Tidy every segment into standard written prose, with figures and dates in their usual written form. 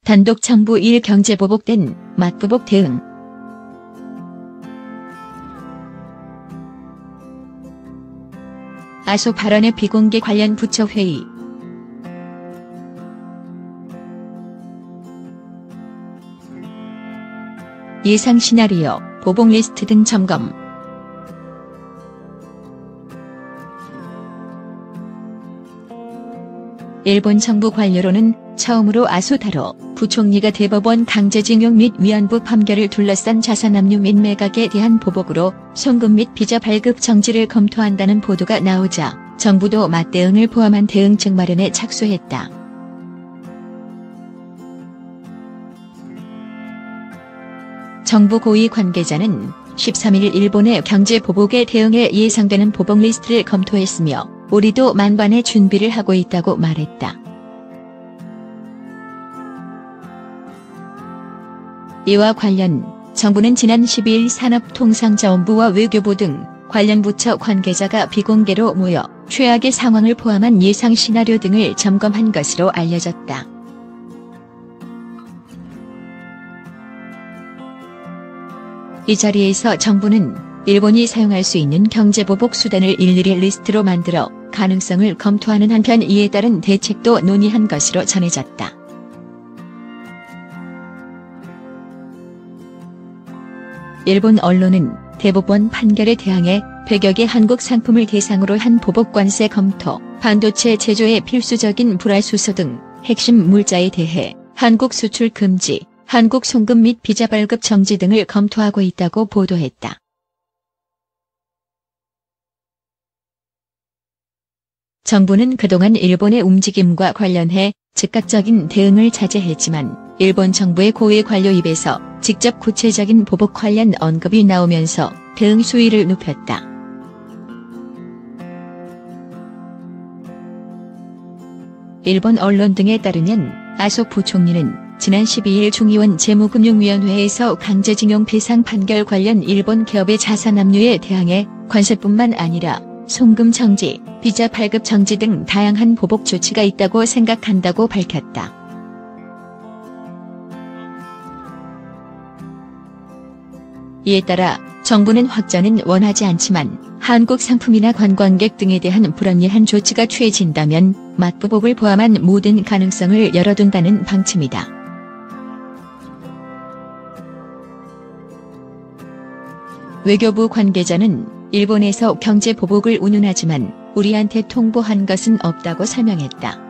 단독 정부 1 경제보복된 맞보복 대응. 아소 발언의 비공개 관련 부처회의. 예상 시나리오, 보복 리스트 등 점검. 일본 정부 관료로는 처음으로 아소타로 부총리가 대법원 강제징용 및 위안부 판결을 둘러싼 자산압류 및 매각에 대한 보복으로 송금 및 비자 발급 정지를 검토한다는 보도가 나오자 정부도 맞대응을 포함한 대응책 마련에 착수했다. 정부 고위 관계자는 13일 일본의 경제 보복에 대응해 예상되는 보복 리스트를 검토했으며 우리도 만반의 준비를 하고 있다고 말했다. 이와 관련 정부는 지난 12일 산업통상자원부와 외교부 등 관련 부처 관계자가 비공개로 모여 최악의 상황을 포함한 예상 시나리오 등을 점검한 것으로 알려졌다. 이 자리에서 정부는 일본이 사용할 수 있는 경제보복 수단을 일일이 리스트로 만들어 가능성을 검토하는 한편 이에 따른 대책도 논의한 것으로 전해졌다. 일본 언론은 대법원 판결에 대항해 100여 개 한국 상품을 대상으로 한 보복 관세 검토, 반도체 제조에 필수적인 불화수소 등 핵심 물자에 대해 한국 수출 금지, 한국 송금 및 비자 발급 정지 등을 검토하고 있다고 보도했다. 정부는 그동안 일본의 움직임과 관련해 즉각적인 대응을 자제했지만 일본 정부의 고위 관료 입에서 직접 구체적인 보복 관련 언급이 나오면서 대응 수위를 높였다. 일본 언론 등에 따르면 아소 부총리는 지난 12일 중의원 재무금융위원회에서 강제징용 배상 판결 관련 일본 기업의 자산압류에 대항해 관세뿐만 아니라 송금 정지, 비자 발급 정지 등 다양한 보복 조치가 있다고 생각한다고 밝혔다. 이에 따라 정부는 확전은 원하지 않지만 한국 상품이나 관광객 등에 대한 불합리한 조치가 취해진다면 맞보복을 포함한 모든 가능성을 열어둔다는 방침이다. 외교부 관계자는 일본에서 경제 보복을 운운하지만 우리한테 통보한 것은 없다고 설명했다.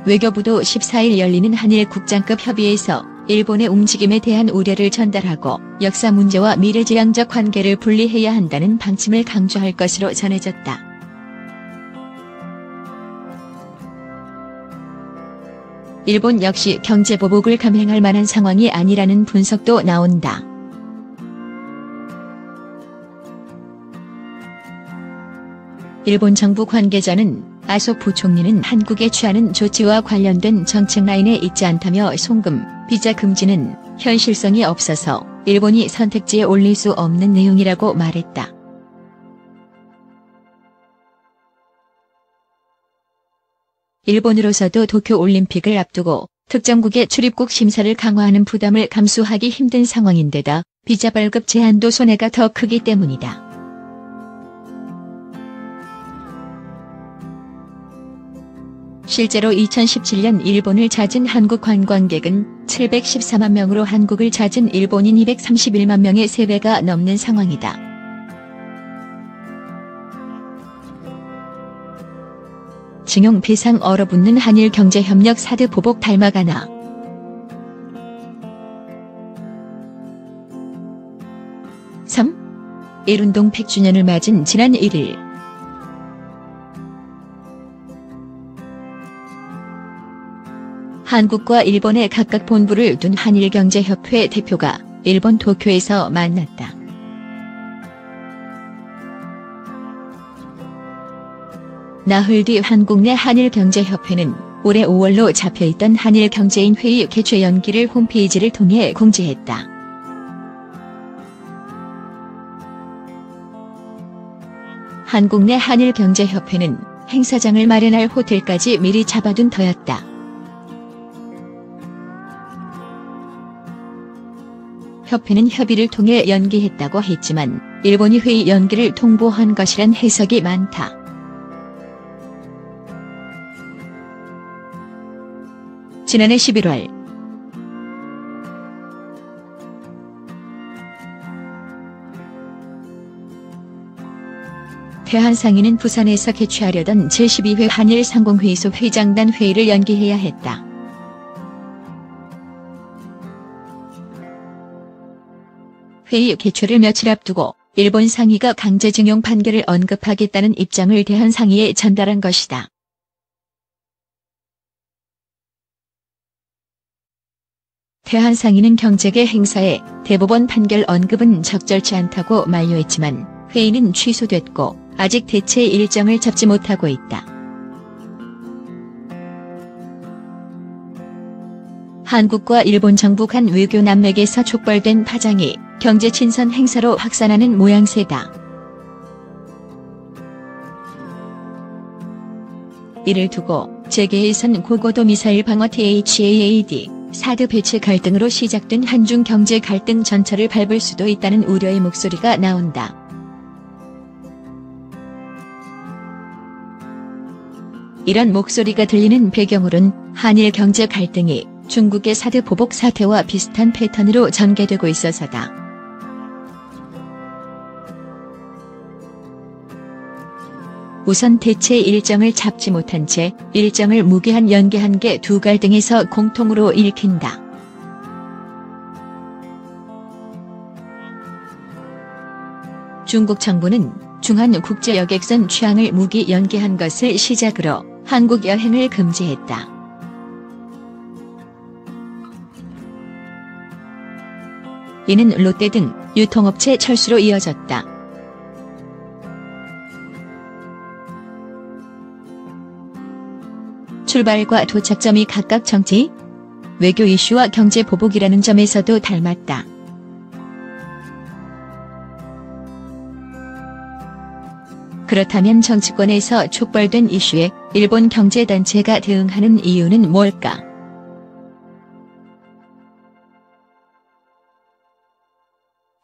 외교부도 14일 열리는 한일 국장급 협의에서 일본의 움직임에 대한 우려를 전달하고 역사 문제와 미래지향적 관계를 분리해야 한다는 방침을 강조할 것으로 전해졌다. 일본 역시 경제 보복을 감행할 만한 상황이 아니라는 분석도 나온다. 일본 정부 관계자는 아소 부총리는 한국에 취하는 조치와 관련된 정책 라인에 있지 않다며 송금, 비자 금지는 현실성이 없어서 일본이 선택지에 올릴 수 없는 내용이라고 말했다. 일본으로서도 도쿄올림픽을 앞두고 특정국의 출입국 심사를 강화하는 부담을 감수하기 힘든 상황인데다 비자 발급 제한도 손해가 더 크기 때문이다. 실제로 2017년 일본을 찾은 한국 관광객은 714만 명으로 한국을 찾은 일본인 231만 명의 3배가 넘는 상황이다. 징용 배상 얼어붙는 한일 경제협력 사드 보복 닮아가나. 일운동 100주년을 맞은 지난 1일 한국과 일본의 각각 본부를 둔 한일경제협회 대표가 일본 도쿄에서 만났다. 나흘 뒤 한국 내 한일경제협회는 올해 5월로 잡혀있던 한일경제인 회의 개최 연기를 홈페이지를 통해 공지했다. 한국 내 한일경제협회는 행사장을 마련할 호텔까지 미리 잡아둔 터였다. 협회는 협의를 통해 연기했다고 했지만 일본이 회의 연기를 통보한 것이란 해석이 많다. 지난해 11월 대한상인은 부산에서 개최하려던 제12회 한일상공회의소 회장단 회의를 연기해야 했다. 회의 개최를 며칠 앞두고 일본 상의가 강제징용 판결을 언급하겠다는 입장을 대한상의에 전달한 것이다. 대한상의는 경제계 행사에 대법원 판결 언급은 적절치 않다고 만류했지만 회의는 취소됐고 아직 대체 일정을 잡지 못하고 있다. 한국과 일본 정부 간 외교 난맥에서 촉발된 파장이 경제 친선 행사로 확산하는 모양새다. 이를 두고 재계에선 고고도 미사일 방어 THAAD 사드 배치 갈등으로 시작된 한중 경제 갈등 전철을 밟을 수도 있다는 우려의 목소리가 나온다. 이런 목소리가 들리는 배경으론 한일 경제 갈등이 중국의 사드 보복 사태와 비슷한 패턴으로 전개되고 있어서다. 우선 대체 일정을 잡지 못한 채 일정을 무기한 연기한 게 두 갈등에서 공통으로 읽힌다. 중국 정부는 중한국제여객선 취항을 무기 연기한 것을 시작으로 한국 여행을 금지했다. 이는 롯데 등 유통업체 철수로 이어졌다. 출발과 도착점이 각각 정치, 외교 이슈와 경제 보복이라는 점에서도 닮았다. 그렇다면 정치권에서 촉발된 이슈에 일본 경제단체가 대응하는 이유는 뭘까?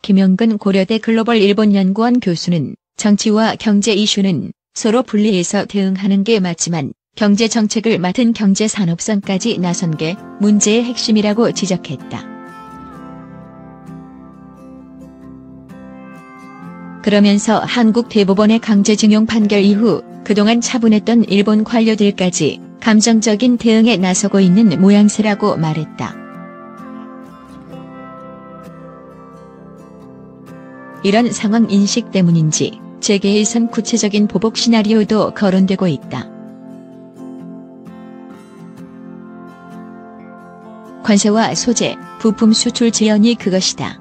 김영근 고려대 글로벌 일본연구원 교수는 정치와 경제 이슈는 서로 분리해서 대응하는 게 맞지만 경제 정책을 맡은 경제산업성까지 나선 게 문제의 핵심이라고 지적했다. 그러면서 한국 대법원의 강제징용 판결 이후 그동안 차분했던 일본 관료들까지 감정적인 대응에 나서고 있는 모양새라고 말했다. 이런 상황 인식 때문인지 재계에선 구체적인 보복 시나리오도 거론되고 있다. 관세와 소재, 부품 수출 지연이 그것이다.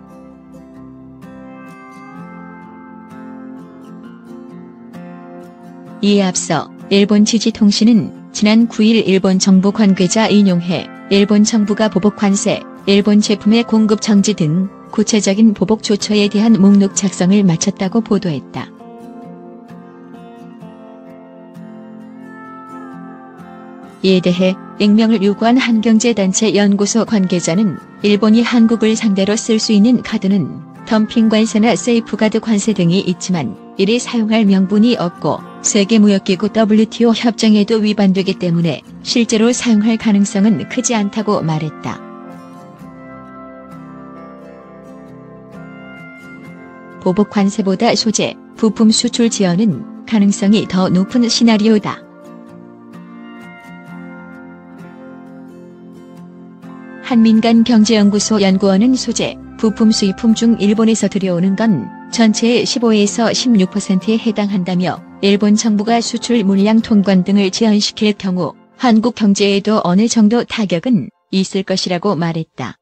이에 앞서 일본 지지통신은 지난 9일 일본 정부 관계자 인용해 일본 정부가 보복 관세, 일본 제품의 공급 정지 등 구체적인 보복 조처에 대한 목록 작성을 마쳤다고 보도했다. 이에 대해 익명을 요구한 한경제단체 연구소 관계자는 일본이 한국을 상대로 쓸 수 있는 카드는 덤핑 관세나 세이프가드 관세 등이 있지만 이를 사용할 명분이 없고 세계무역기구 WTO 협정에도 위반되기 때문에 실제로 사용할 가능성은 크지 않다고 말했다. 보복 관세보다 소재, 부품 수출 지연은 가능성이 더 높은 시나리오다. 한민간경제연구소 연구원은 소재, 부품 수입품 중 일본에서 들여오는 건 전체의 15에서 16%에 해당한다며 일본 정부가 수출 물량 통관 등을 제한시킬 경우 한국 경제에도 어느 정도 타격은 있을 것이라고 말했다.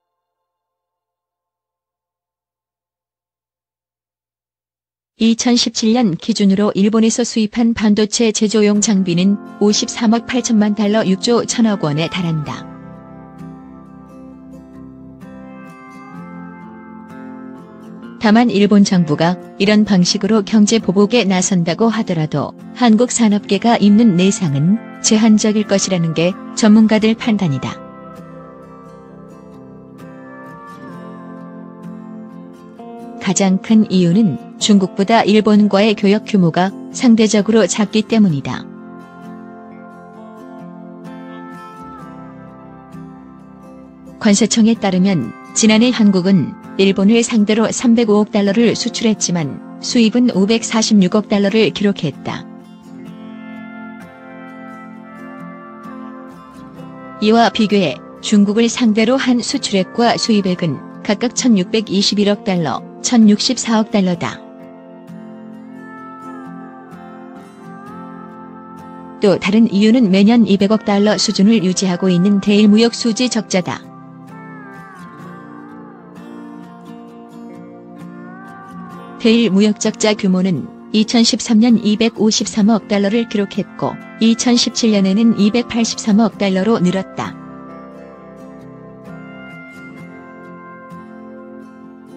(2017년) 기준으로 일본에서 수입한 반도체 제조용 장비는 53억 8천만 달러 6조 1천억 원에 달한다. 다만 일본 정부가 이런 방식으로 경제 보복에 나선다고 하더라도 한국 산업계가 입는 내상은 제한적일 것이라는 게 전문가들 판단이다. 가장 큰 이유는 중국보다 일본과의 교역 규모가 상대적으로 작기 때문이다. 관세청에 따르면 지난해 한국은 일본을 상대로 305억 달러를 수출했지만 수입은 546억 달러를 기록했다. 이와 비교해 중국을 상대로 한 수출액과 수입액은 각각 1621억 달러, 1064억 달러다. 또 다른 이유는 매년 200억 달러 수준을 유지하고 있는 대일 무역 수지 적자다. 대일 무역 적자 규모는 2013년 253억 달러를 기록했고 2017년에는 283억 달러로 늘었다.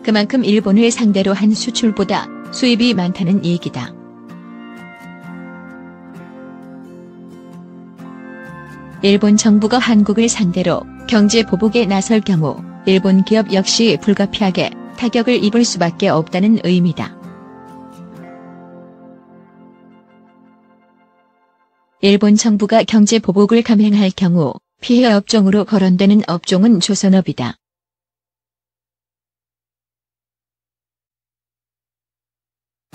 그만큼 일본을 상대로 한 수출보다 수입이 많다는 얘기다. 일본 정부가 한국을 상대로 경제 보복에 나설 경우 일본 기업 역시 불가피하게 타격을 입을 수밖에 없다는 의미다. 일본 정부가 경제 보복을 감행할 경우 피해 업종으로 거론되는 업종은 조선업이다.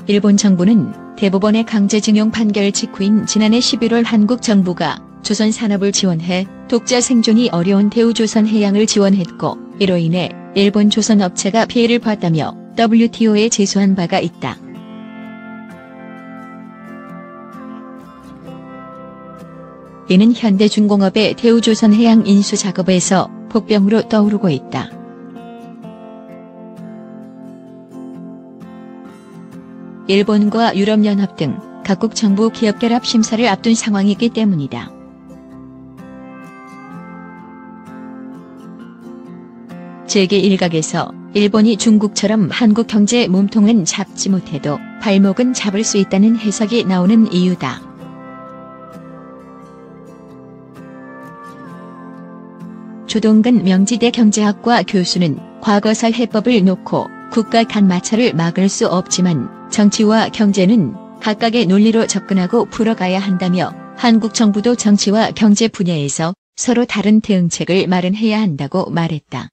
일본 정부는 대법원의 강제징용 판결 직후인 지난해 11월 한국 정부가 조선 산업을 지원해 독자 생존이 어려운 대우조선해양을 지원했고 이로 인해 일본 조선 업체가 피해를 봤다며 WTO에 제소한 바가 있다. 이는 현대중공업의 대우조선해양 인수 작업에서 복병으로 떠오르고 있다. 일본과 유럽연합 등 각국 정부 기업 결합 심사를 앞둔 상황이기 때문이다. 재계일각에서 일본이 중국처럼 한국 경제 몸통은 잡지 못해도 발목은 잡을 수 있다는 해석이 나오는 이유다. 조동근 명지대 경제학과 교수는 과거사 해법을 놓고 국가 간 마찰을 막을 수 없지만 정치와 경제는 각각의 논리로 접근하고 풀어가야 한다며 한국 정부도 정치와 경제 분야에서 서로 다른 대응책을 마련해야 한다고 말했다.